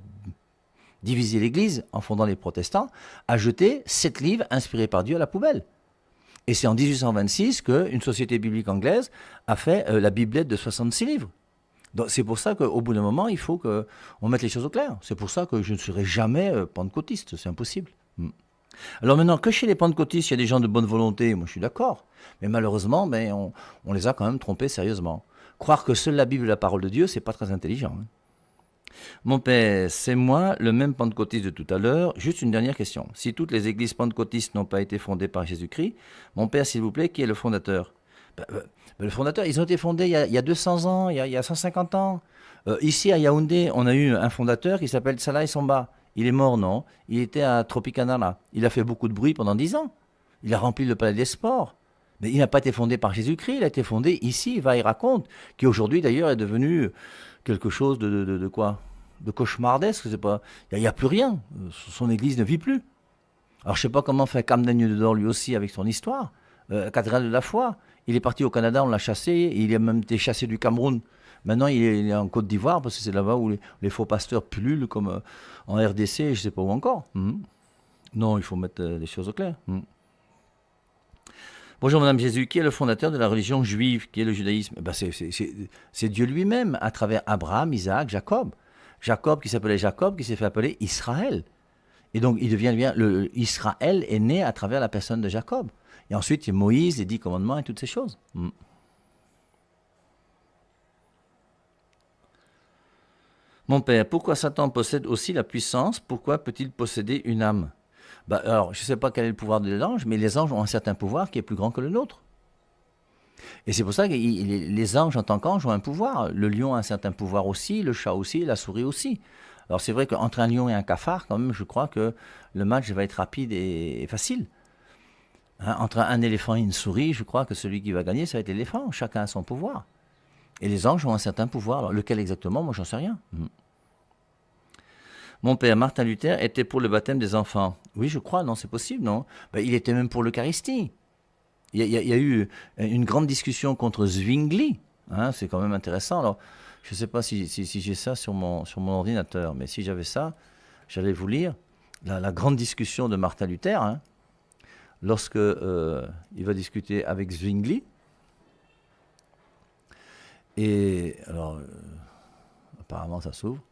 divisé l'Église en fondant les protestants, a jeté 7 livres inspirés par Dieu à la poubelle. Et c'est en 1826 qu'une société biblique anglaise a fait la Biblette de 66 livres. Donc c'est pour ça qu'au bout d'un moment, il faut qu'on mette les choses au clair. C'est pour ça que je ne serai jamais pentecôtiste, c'est impossible. Alors maintenant, que chez les pentecôtistes, il y a des gens de bonne volonté, moi je suis d'accord. Mais malheureusement, on les a quand même trompés sérieusement. Croire que seule la Bible est la parole de Dieu, c'est pas très intelligent. Mon père, c'est moi, le même pentecôtiste de tout à l'heure. Juste une dernière question. Si toutes les églises pentecôtistes n'ont pas été fondées par Jésus-Christ, mon père, s'il vous plaît, qui est le fondateur? Le fondateur, ils ont été fondés il y a 200 ans, il y a 150 ans. Ici, à Yaoundé, on a eu un fondateur qui s'appelle Tsalaï Somba. Il est mort, non? Il était à Tropicana. Il a fait beaucoup de bruit pendant 10 ans. Il a rempli le palais des sports. Mais il n'a pas été fondé par Jésus-Christ, il a été fondé ici, il va y raconte, qui aujourd'hui d'ailleurs est devenu quelque chose de quoi? De cauchemardesque, c'est pas. Il n'y a plus rien. Son église ne vit plus. Alors je ne sais pas comment fait Camden Minedor lui aussi avec son histoire. Cathédrale de la foi. Il est parti au Canada, on l'a chassé, il a même été chassé du Cameroun. Maintenant il est en Côte d'Ivoire parce que c'est là-bas où les faux pasteurs pullulent comme en RDC, je ne sais pas où encore. Non, il faut mettre les choses au clair. Bonjour Madame Jésus, qui est le fondateur de la religion juive, qui est le judaïsme? C'est Dieu lui-même, à travers Abraham, Isaac, Jacob. Jacob qui s'appelait Jacob, qui s'est fait appeler Israël. Et donc Israël est né à travers la personne de Jacob. Et ensuite il y a Moïse, les 10 commandements et toutes ces choses. Mon père, pourquoi Satan possède aussi la puissance? Pourquoi peut-il posséder une âme? Alors, je ne sais pas quel est le pouvoir des anges, mais les anges ont un certain pouvoir qui est plus grand que le nôtre. Et c'est pour ça que les anges, en tant qu'anges, ont un pouvoir. Le lion a un certain pouvoir aussi, le chat aussi, la souris aussi. Alors c'est vrai qu'entre un lion et un cafard, quand même, je crois que le match va être rapide et facile. Entre un éléphant et une souris, je crois que celui qui va gagner, ça va être l'éléphant. Chacun a son pouvoir. Et les anges ont un certain pouvoir. Alors lequel exactement, moi, j'en sais rien. Mon père, Martin Luther, était pour le baptême des enfants. Oui, je crois, non, c'est possible, non? Ben, il était même pour l'Eucharistie. Il y a eu une grande discussion contre Zwingli. Hein, c'est quand même intéressant. Alors, je ne sais pas si j'ai ça sur mon ordinateur, mais si j'avais ça, j'allais vous lire la grande discussion de Martin Luther, hein, lorsque il va discuter avec Zwingli. Et alors, apparemment, ça s'ouvre.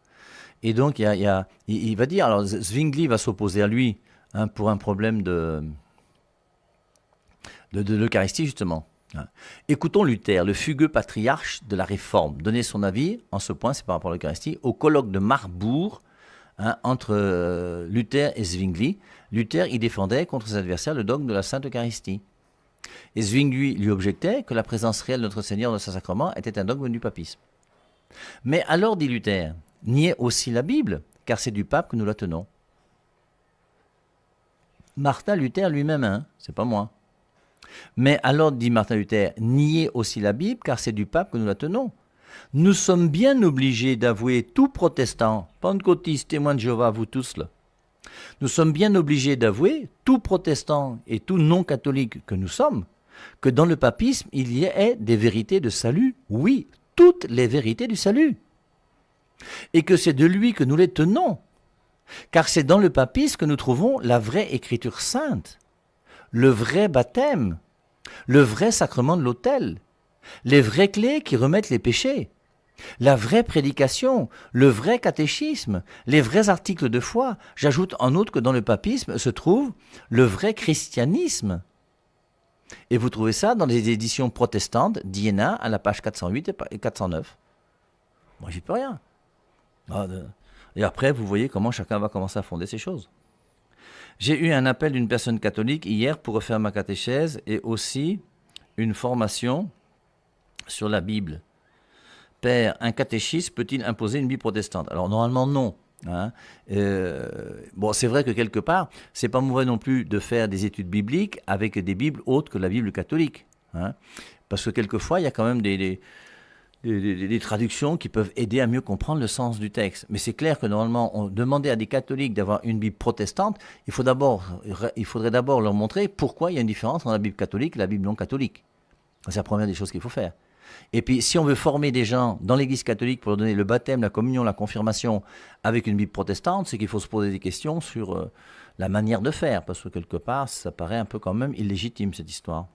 Et donc, il va dire, alors Zwingli va s'opposer à lui, hein, pour un problème de l'Eucharistie, justement. Hein. Écoutons Luther, le fugueux patriarche de la Réforme, donner son avis, en ce point, c'est par rapport à l'Eucharistie, au colloque de Marbourg, hein, entre Luther et Zwingli. Luther, il défendait contre ses adversaires le dogme de la Sainte Eucharistie. Et Zwingli lui objectait que la présence réelle de notre Seigneur dans ce sacrement était un dogme du papisme. Mais alors, dit Luther, niez aussi la Bible, car c'est du pape que nous la tenons. Martin Luther lui-même, hein, c'est pas moi. Mais alors, dit Martin Luther, niez aussi la Bible, car c'est du pape que nous la tenons. Nous sommes bien obligés d'avouer tout protestant, pentecôtiste, témoin de Jéhovah, vous tous là. Nous sommes bien obligés d'avouer, tout protestant et tout non-catholique que nous sommes, que dans le papisme, il y ait des vérités de salut. Oui, toutes les vérités du salut. Et que c'est de lui que nous les tenons. Car c'est dans le papisme que nous trouvons la vraie écriture sainte, le vrai baptême, le vrai sacrement de l'autel, les vraies clés qui remettent les péchés, la vraie prédication, le vrai catéchisme, les vrais articles de foi. J'ajoute en outre que dans le papisme se trouve le vrai christianisme. Et vous trouvez ça dans les éditions protestantes d'Iéna à la page 408 et 409. Moi, j'y peux rien. Et après, vous voyez comment chacun va commencer à fonder ces choses. J'ai eu un appel d'une personne catholique hier pour refaire ma catéchèse et aussi une formation sur la Bible. Père, un catéchiste peut-il imposer une Bible protestante? Alors normalement non. Hein. Bon, c'est vrai que quelque part, c'est pas mauvais non plus de faire des études bibliques avec des Bibles autres que la Bible catholique. Hein. Parce que quelquefois, il y a quand même des traductions qui peuvent aider à mieux comprendre le sens du texte. Mais c'est clair que normalement, on demandait à des catholiques d'avoir une Bible protestante, il faudrait d'abord leur montrer pourquoi il y a une différence entre la Bible catholique et la Bible non catholique. C'est la première des choses qu'il faut faire. Et puis, si on veut former des gens dans l'Église catholique pour leur donner le baptême, la communion, la confirmation avec une Bible protestante, c'est qu'il faut se poser des questions sur la manière de faire, parce que quelque part, ça paraît un peu quand même illégitime, cette histoire.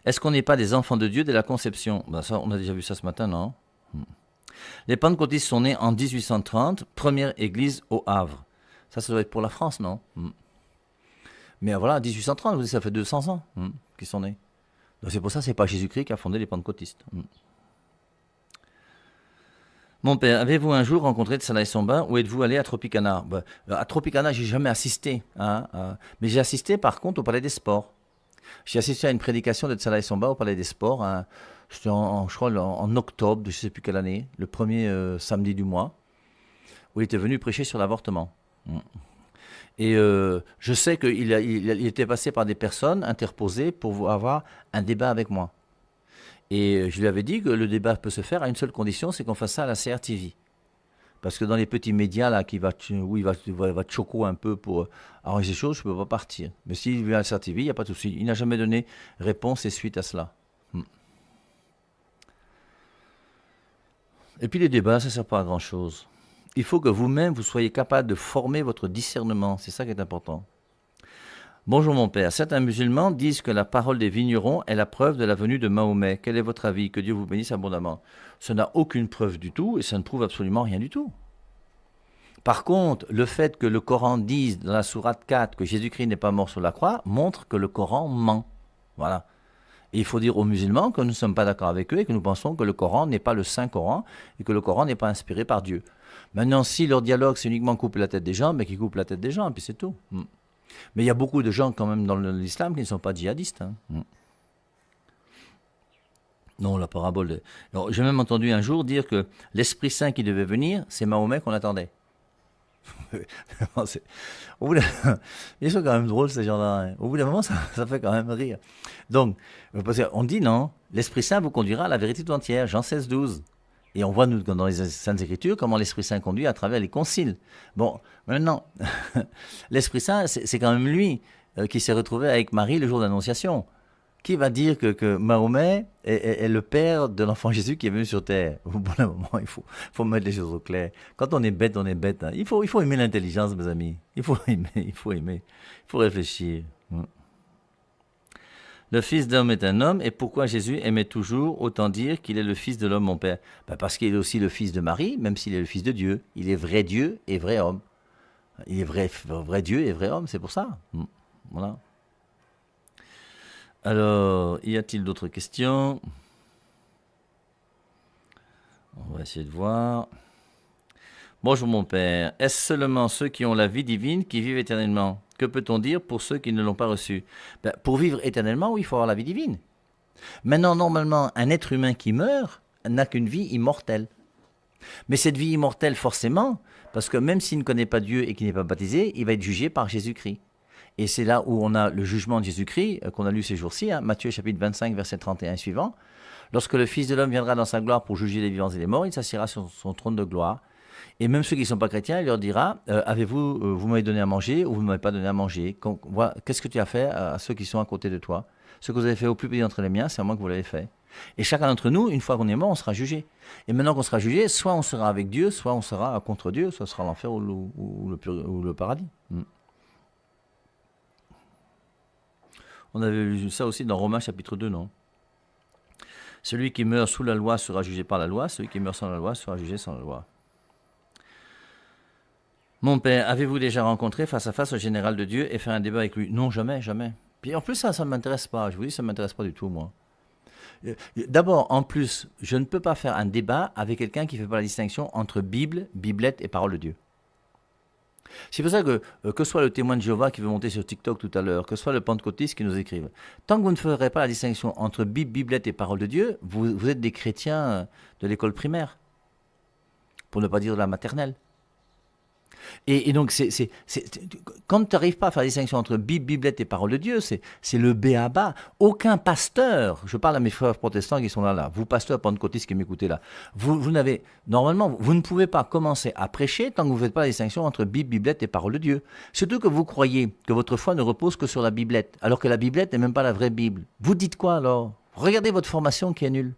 Est-ce qu'on n'est pas des enfants de Dieu dès la conception? Ben ça, on a déjà vu ça ce matin, non? Les pentecôtistes sont nés en 1830, première église au Havre. Ça doit être pour la France, non? Mais voilà, 1830, vous dites, ça fait 200 ans qu'ils sont nés. Donc c'est pour ça que ce n'est pas Jésus-Christ qui a fondé les pentecôtistes. Mon père, avez-vous un jour rencontré Tzalaï Somba ou êtes-vous allé à Tropicana? À Tropicana, je n'ai jamais assisté. Mais j'ai assisté par contre au Palais des Sports. J'ai assisté à une prédication de Tzalaï Somba au Palais des Sports. C'était je crois en octobre de je ne sais plus quelle année, le premier samedi du mois, où il était venu prêcher sur l'avortement. Et je sais qu'il était passé par des personnes interposées pour avoir un débat avec moi. Et je lui avais dit que le débat peut se faire à une seule condition, c'est qu'on fasse ça à la CRTV. Parce que dans les petits médias là, où il va te choquer un peu pour arranger les choses, je ne peux pas partir. Mais s'il vient à la CRTV, il n'y a pas de souci. Il n'a jamais donné réponse et suite à cela. Et puis les débats, ça ne sert pas à grand-chose. Il faut que vous-même, vous soyez capable de former votre discernement. C'est ça qui est important. Bonjour mon père. Certains musulmans disent que la parole des vignerons est la preuve de la venue de Mahomet. Quel est votre avis? Que Dieu vous bénisse abondamment. Ça n'a aucune preuve du tout et ça ne prouve absolument rien du tout. Par contre, le fait que le Coran dise dans la sourate 4 que Jésus-Christ n'est pas mort sur la croix montre que le Coran ment. Voilà. Et il faut dire aux musulmans que nous ne sommes pas d'accord avec eux et que nous pensons que le Coran n'est pas le Saint Coran et que le Coran n'est pas inspiré par Dieu. Maintenant, si leur dialogue, c'est uniquement couper la tête des gens, mais qu'ils coupent la tête des gens, et puis c'est tout. Mais il y a beaucoup de gens quand même dans l'islam qui ne sont pas djihadistes. Non, la parabole de... J'ai même entendu un jour dire que l'Esprit Saint qui devait venir, c'est Mahomet qu'on attendait. Ils sont quand même drôles ces gens-là. Au bout d'un moment, ça fait quand même rire. Donc, on dit non, l'Esprit Saint vous conduira à la vérité tout entière, Jean 16, 12. Et on voit nous, dans les Saintes Écritures comment l'Esprit Saint conduit à travers les conciles. Bon, maintenant, l'Esprit Saint, c'est quand même lui qui s'est retrouvé avec Marie le jour de l'Annonciation. Qui va dire que Mahomet est le père de l'enfant Jésus qui est venu sur terre? Au bon moment, il faut mettre les choses au clair. Quand on est bête, on est bête. Hein. Il faut aimer l'intelligence, mes amis. Il faut aimer. Il faut réfléchir. Le Fils d'homme est un homme, et pourquoi Jésus aimait toujours autant dire qu'il est le Fils de l'homme, mon Père? Parce qu'il est aussi le Fils de Marie, même s'il est le Fils de Dieu. Il est vrai Dieu et vrai homme. Il est vrai Dieu et vrai homme, c'est pour ça. Voilà. Alors, y a-t-il d'autres questions? On va essayer de voir. Bonjour mon Père, est-ce seulement ceux qui ont la vie divine qui vivent éternellement? Que peut-on dire pour ceux qui ne l'ont pas reçue? Pour vivre éternellement, oui, il faut avoir la vie divine. Maintenant, normalement, un être humain qui meurt n'a qu'une vie immortelle. Mais cette vie immortelle, forcément, parce que même s'il ne connaît pas Dieu et qu'il n'est pas baptisé, il va être jugé par Jésus-Christ. Et c'est là où on a le jugement de Jésus-Christ qu'on a lu ces jours-ci, hein, Matthieu chapitre 25, verset 31 et suivant. Lorsque le Fils de l'homme viendra dans sa gloire pour juger les vivants et les morts, il s'assiera sur son trône de gloire. Et même ceux qui ne sont pas chrétiens, il leur dira, vous m'avez donné à manger ou vous ne m'avez pas donné à manger? Qu'est-ce que tu as fait à ceux qui sont à côté de toi? Ce que vous avez fait au plus petit d'entre les miens, c'est à moi que vous l'avez fait. Et chacun d'entre nous, une fois qu'on est mort, on sera jugé. Et maintenant qu'on sera jugé, soit on sera avec Dieu, soit on sera contre Dieu, soit ce sera l'enfer ou le paradis. On avait vu ça aussi dans Romains chapitre 2, non? Celui qui meurt sous la loi sera jugé par la loi, celui qui meurt sans la loi sera jugé sans la loi. Mon Père, avez-vous déjà rencontré face à face le général de Dieu et fait un débat avec lui? Non, jamais, jamais. Puis en plus, ça ne m'intéresse pas. Je vous dis, ça ne m'intéresse pas du tout, moi. D'abord, en plus, je ne peux pas faire un débat avec quelqu'un qui ne fait pas la distinction entre Bible, Biblette et parole de Dieu. C'est pour ça que ce soit le témoin de Jéhovah qui veut monter sur TikTok tout à l'heure, que ce soit le pentecôtiste qui nous écrive, tant que vous ne ferez pas la distinction entre Bible, Biblette et parole de Dieu, vous êtes des chrétiens de l'école primaire, pour ne pas dire de la maternelle. Et donc, quand tu n'arrives pas à faire la distinction entre Bible, Biblette et parole de Dieu, c'est le b.a.-ba. Aucun pasteur, je parle à mes frères protestants qui sont là, vous pasteurs pentecôtistes qui m'écoutez là, normalement, vous ne pouvez pas commencer à prêcher tant que vous ne faites pas la distinction entre Bible, Biblette et parole de Dieu. Surtout que vous croyez que votre foi ne repose que sur la Biblette, alors que la Biblette n'est même pas la vraie Bible. Vous dites quoi alors? Regardez votre formation qui est nulle.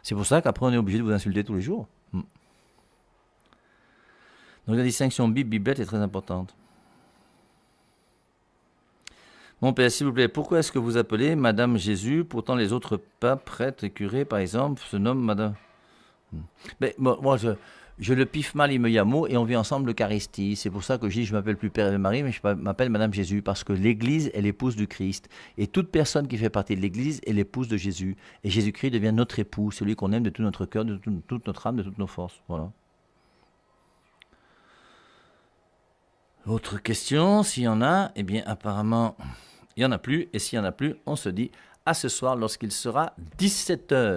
C'est pour ça qu'après on est obligé de vous insulter tous les jours. Donc la distinction Bible-Biblette est très importante. Mon Père, s'il vous plaît, pourquoi est-ce que vous appelez Madame Jésus, pourtant les autres papes, prêtres et curés, par exemple, se nomment Madame... Mais moi, je le piffe mal, il me y a mot, et on vit ensemble l'Eucharistie. C'est pour ça que je dis, je m'appelle plus Père et Marie, mais je m'appelle Madame Jésus, parce que l'Église est l'épouse du Christ. Et toute personne qui fait partie de l'Église est l'épouse de Jésus. Et Jésus-Christ devient notre époux, celui qu'on aime de tout notre cœur, de toute notre âme, de toutes nos forces. Voilà. Autre question, s'il y en a, eh bien apparemment, il n'y en a plus. Et s'il n'y en a plus, on se dit à ce soir lorsqu'il sera 17h.